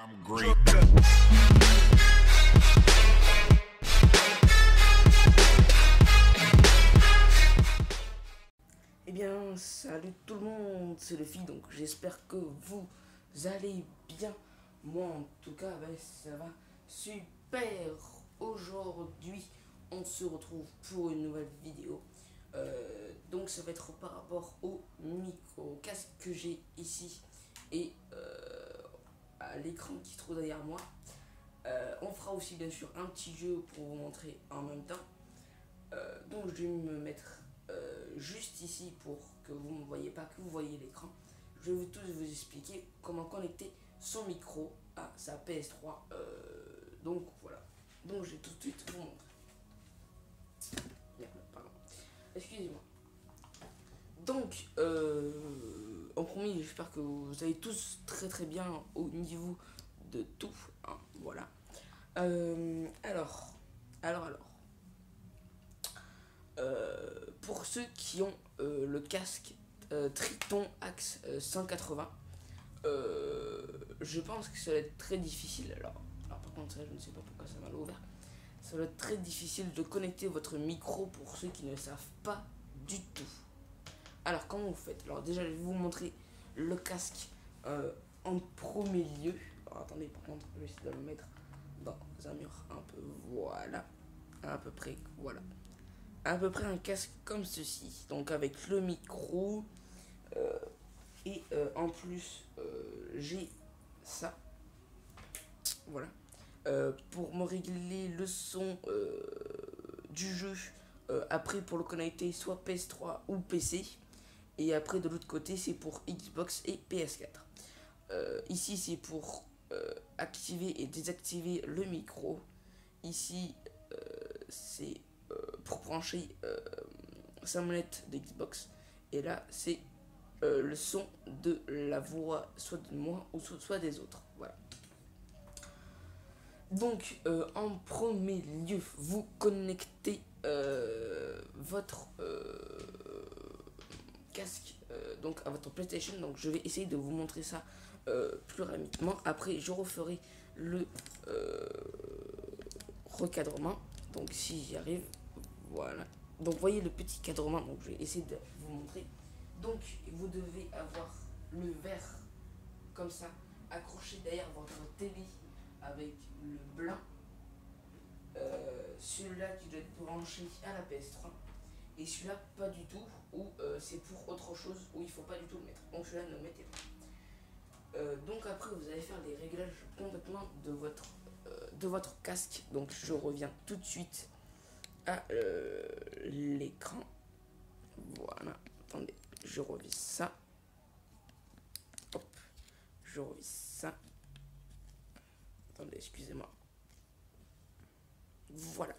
I'm great. Eh bien, salut tout le monde, c'est le Fille, donc j'espère que vous allez bien. Moi, en tout cas, ça va super. Aujourd'hui, on se retrouve pour une nouvelle vidéo. Donc, ça va être par rapport au micro casque que j'ai ici et à l'écran qui se trouve derrière moi. On fera aussi, bien sûr, un petit jeu pour vous montrer en même temps. Donc, je vais me mettre juste ici pour que vous ne voyez pas, que vous voyez l'écran. Je vais tous vous expliquer comment connecter son micro à sa PS3. Donc voilà. Donc je vais tout de suite vous montrer. Pardon. Excusez-moi. Donc en premier, j'espère que vous allez tous très bien au niveau de tout. Hein, voilà. Alors. Pour ceux qui ont le casque Triton Axe 180, je pense que ça va être très difficile. Alors par contre, ça, je ne sais pas pourquoi ça m'a ouvert. Ça va être très difficile de connecter votre micro pour ceux qui ne savent pas du tout. Alors, comment vous faites? Alors, déjà, je vais vous montrer le casque en premier lieu. Alors, attendez, par contre, je vais essayer de le mettre dans un mur un peu. Voilà. À peu près, voilà. À peu près un casque comme ceci, donc avec le micro et en plus j'ai ça, voilà, pour me régler le son du jeu, après pour le connecter soit PS3 ou PC, et après de l'autre côté c'est pour Xbox et PS4. Ici c'est pour activer et désactiver le micro. Ici c'est pour brancher sa manette de Xbox, et là c'est le son de la voix soit de moi ou soit des autres. Voilà. Donc en premier lieu, vous connectez votre casque donc à votre PlayStation. Donc je vais essayer de vous montrer ça plus rapidement. Après je referai le recadrement. Donc si j'y arrive, voilà. Donc voyez le petit cadrement, donc je vais essayer de vous montrer. Donc vous devez avoir le verre comme ça accroché derrière votre télé avec le blanc. Celui-là qui doit être branché à la PS3 et celui-là pas du tout, ou c'est pour autre chose où il faut pas du tout le mettre. Donc celui-là ne le mettez pas. Donc après vous allez faire les réglages complètement de votre casque. Donc je reviens tout de suite à l'écran. Voilà, attendez, je revise ça. Hop, je revise ça. Attendez, excusez-moi. Voilà.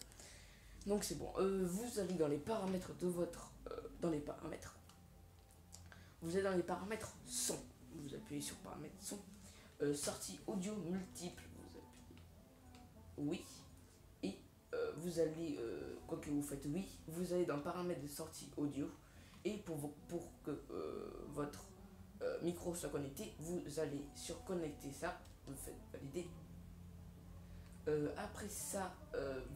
Donc c'est bon. Vous allez dans les paramètres de votre... dans les paramètres. Vous allez dans les paramètres son. Vous appuyez sur paramètres son. Sortie audio multiple. Vous appuyez oui. Et vous allez... quoi que vous faites oui. Vous allez dans paramètres de sortie audio. Et pour que votre micro soit connecté, vous allez sur connecter ça. Vous faites valider. Après ça,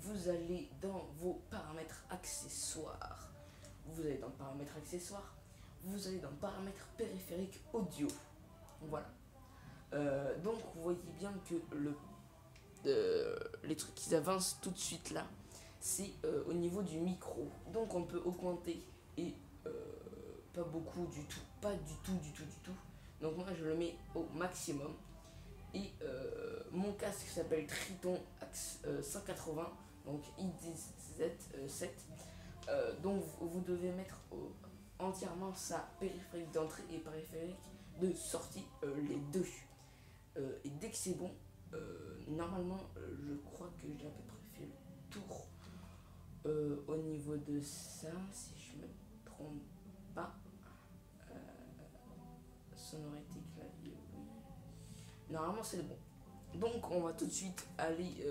vous allez dans vos paramètres accessoires. Vous allez dans paramètres accessoires. Vous allez dans paramètres périphériques audio. Voilà. Donc vous voyez bien que les trucs qui avancent tout de suite là, c'est au niveau du micro. Donc on peut augmenter et pas beaucoup du tout. Pas du tout. Donc moi je le mets au maximum. Et mon casque s'appelle Triton Axe 180, donc IDZ7. Donc vous devez mettre entièrement sa périphérique d'entrée et périphérique de sortie, les deux. Et dès que c'est bon, normalement je crois que j'ai à peu près fait le tour au niveau de ça, si je me trompe pas. Sonorité clavier, oui. Normalement c'est bon. Donc on va tout de suite aller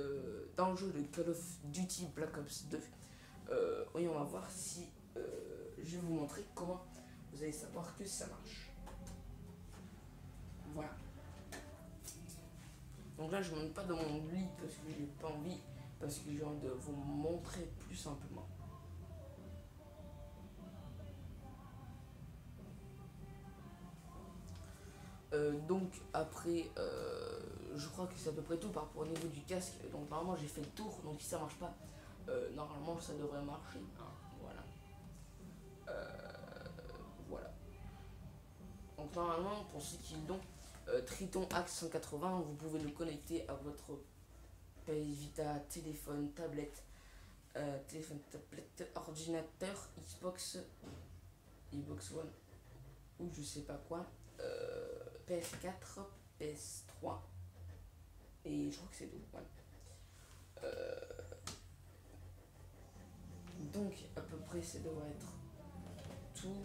dans le jeu de Call of Duty Black Ops 2. Et on va voir si je vais vous montrer comment vous allez savoir que ça marche. Voilà. Donc là, je ne monte pas dans mon lit parce que j'ai pas envie, parce que j'ai envie de vous montrer plus simplement. Donc après, je crois que c'est à peu près tout par rapport au niveau du casque. Donc normalement j'ai fait le tour, donc si ça marche pas, normalement ça devrait marcher. Hein, voilà. Voilà. Donc normalement pour ceux qui l'ont, Triton Axe 180, vous pouvez le connecter à votre PS Vita, téléphone, tablette, ordinateur, Xbox One ou je sais pas quoi, PS4, PS3 et je crois que c'est tout. Voilà. Donc à peu près ça devrait être tout.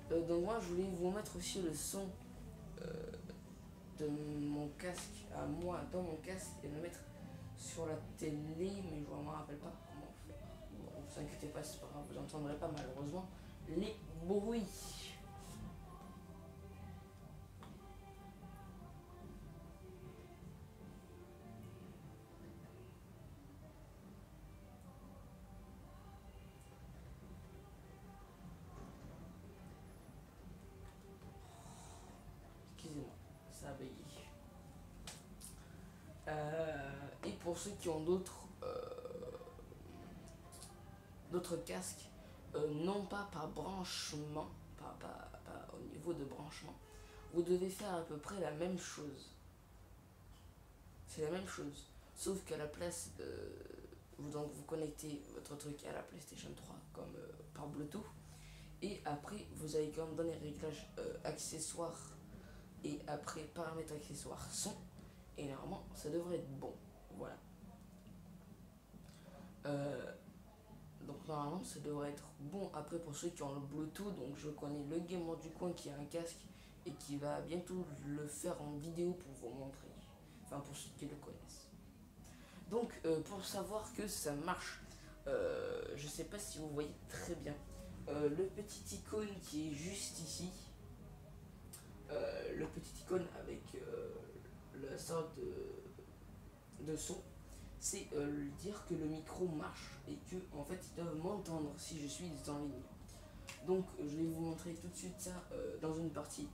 Donc moi je voulais vous mettre aussi le son de mon casque à moi dans mon casque et le mettre sur la télé, mais je ne me rappelle pas comment faire. Bon, vous inquiétez pas, c'est pas grave, vous n'entendrez pas malheureusement les bruits. Excusez-moi, ça a bégayé. Et pour ceux qui ont d'autres casques, non pas par branchement, pas au niveau de branchement, vous devez faire à peu près la même chose. C'est la même chose, sauf qu'à la place, vous connectez votre truc à la PlayStation 3 comme par Bluetooth, et après vous allez quand même dans les réglages accessoires et après paramètres accessoires son, et normalement ça devrait être bon. Voilà. Donc normalement ça devrait être bon. Après pour ceux qui ont le Bluetooth, donc je connais le gamer du coin qui a un casque et qui va bientôt le faire en vidéo pour vous montrer. Enfin pour ceux qui le connaissent. Donc pour savoir que ça marche, je sais pas si vous voyez très bien le petit icône qui est juste ici. Le petit icône avec la sorte de son, c'est dire que le micro marche et que en fait ils doivent m'entendre si je suis en ligne. Donc je vais vous montrer tout de suite ça dans une partie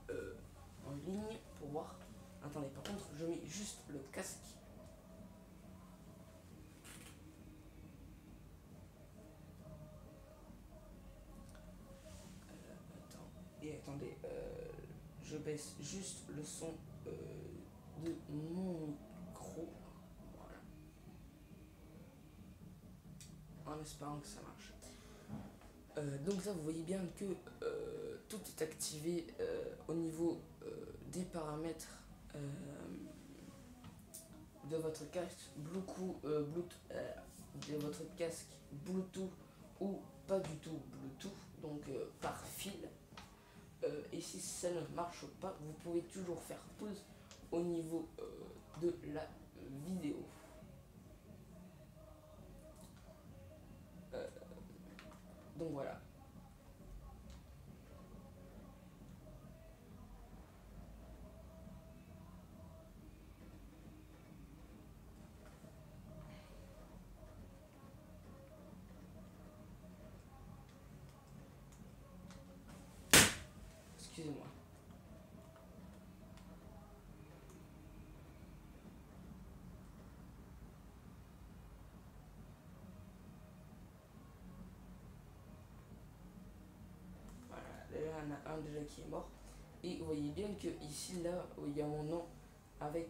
en ligne pour voir. Attendez, par contre je mets juste le casque. Attendez, je baisse juste le son de mon micro. Voilà. En espérant que ça marche. Donc là, vous voyez bien que tout est activé au niveau des paramètres de votre casque de votre casque Bluetooth ou pas du tout Bluetooth, donc par fil. Et si ça ne marche pas, vous pouvez toujours faire pause au niveau de la vidéo. Donc voilà. Excusez-moi. Voilà, là, il y en a un déjà qui est mort. Et vous voyez bien que ici, là, où il y a mon nom avec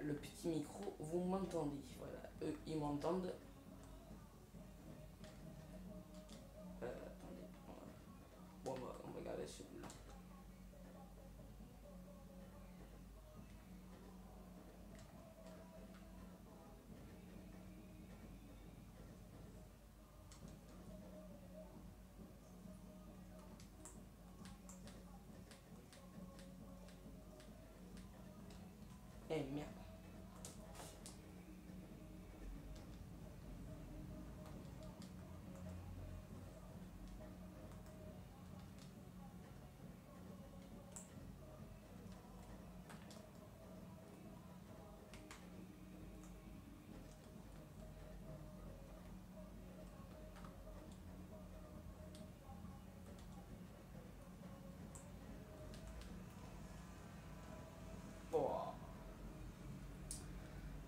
le petit micro, vous m'entendez. Voilà, eux, ils m'entendent. Attendez, bon, on va garder celui-là. Eh merde.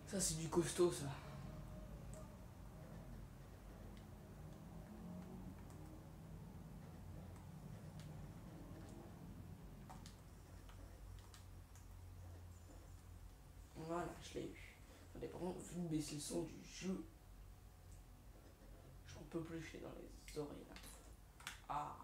Ça, c'est du costaud, ça. Voilà, je l'ai eu. Attendez, par contre, vu de baisser le son du jeu, j'en peux plus, je l'ai dans les oreilles là. Ah.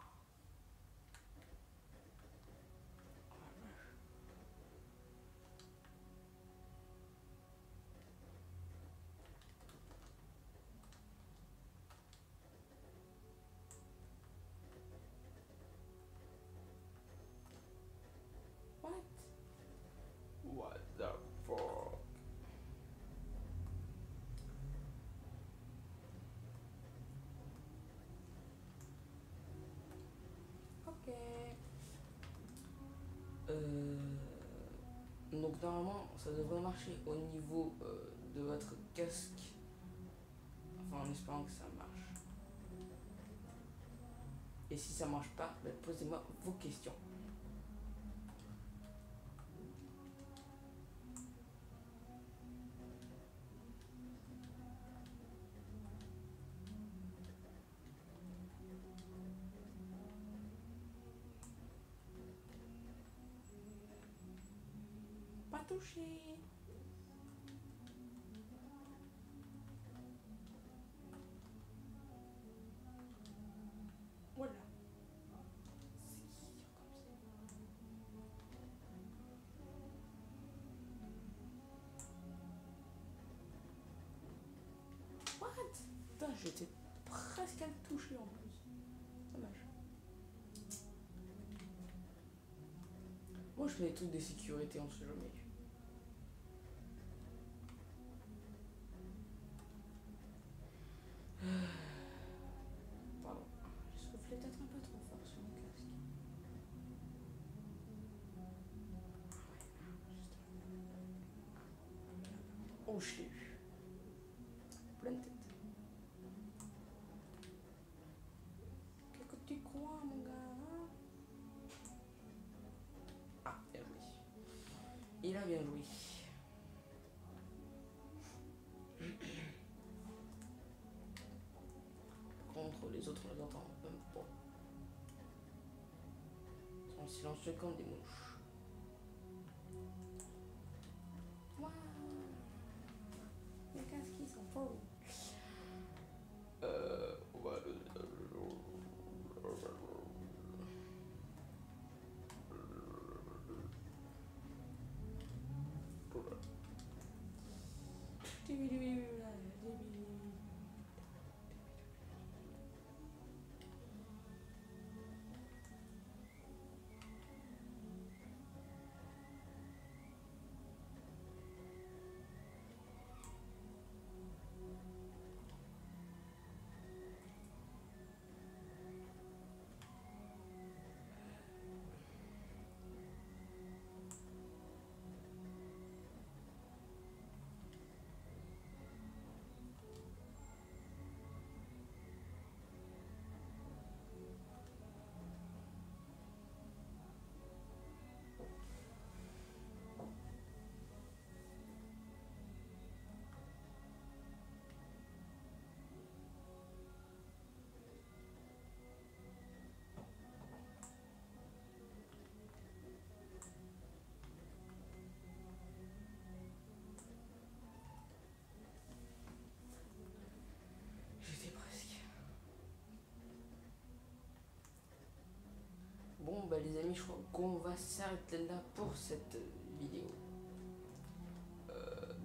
What? What the fuck? Ok. Donc normalement, ça devrait marcher au niveau de votre casque. Enfin, en espérant que ça marche. Et si ça marche pas, bah, posez-moi vos questions. Pas touché. Voilà. What? Putain, j'étais presque à le toucher en plus. Dommage. Moi, je mets des trucs de sécurité, on sait jamais. Pardon. Je soufflais peut-être un peu trop fort sur mon casque. Oh, je l'ai eu. Pleine tête. Qu'est-ce que tu crois, mon gars? Ah, bien joué. Il a bien joué. Contre les autres, on les entend même pas. Ils sont silencieux comme des mouches. Waouh! Les casques, ils sont faux. J'étais presque. Bon, bah les amis, je crois qu'on va s'arrêter là pour cette vidéo.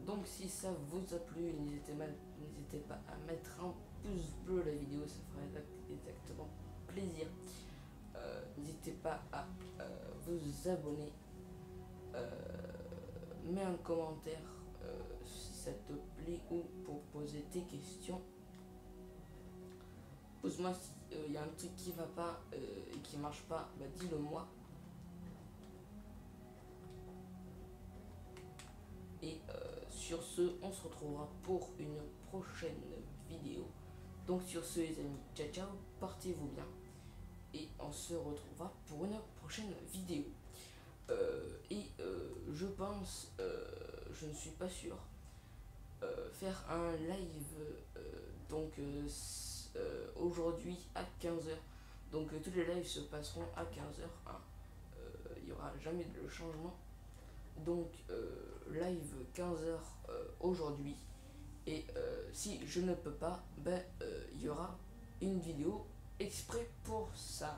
Donc si ça vous a plu, n'hésitez pas à mettre un pouce bleu à la vidéo, ça fera exactement plaisir. N'hésitez pas à vous abonner, mets un commentaire si ça te plaît ou pour poser tes questions. Pose-moi s'il y a un truc qui va pas et qui marche pas, bah dis-le moi. Et sur ce, on se retrouvera pour une prochaine vidéo. Donc sur ce les amis, ciao ciao, portez-vous bien. Et on se retrouvera pour une prochaine vidéo. Je pense, je ne suis pas sûr, faire un live aujourd'hui à 15h. Donc tous les lives se passeront à 15h. Hein. Il n'y aura jamais de changement. Donc live 15h aujourd'hui. Et si je ne peux pas, il y aura une vidéo exprès pour ça.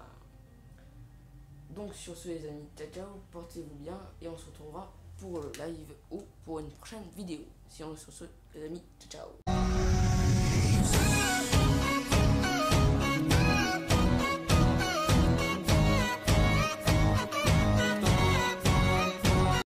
Donc sur ce les amis, ciao ciao, portez-vous bien et on se retrouvera pour le live ou pour une prochaine vidéo. Sinon sur ce les amis, ciao ciao.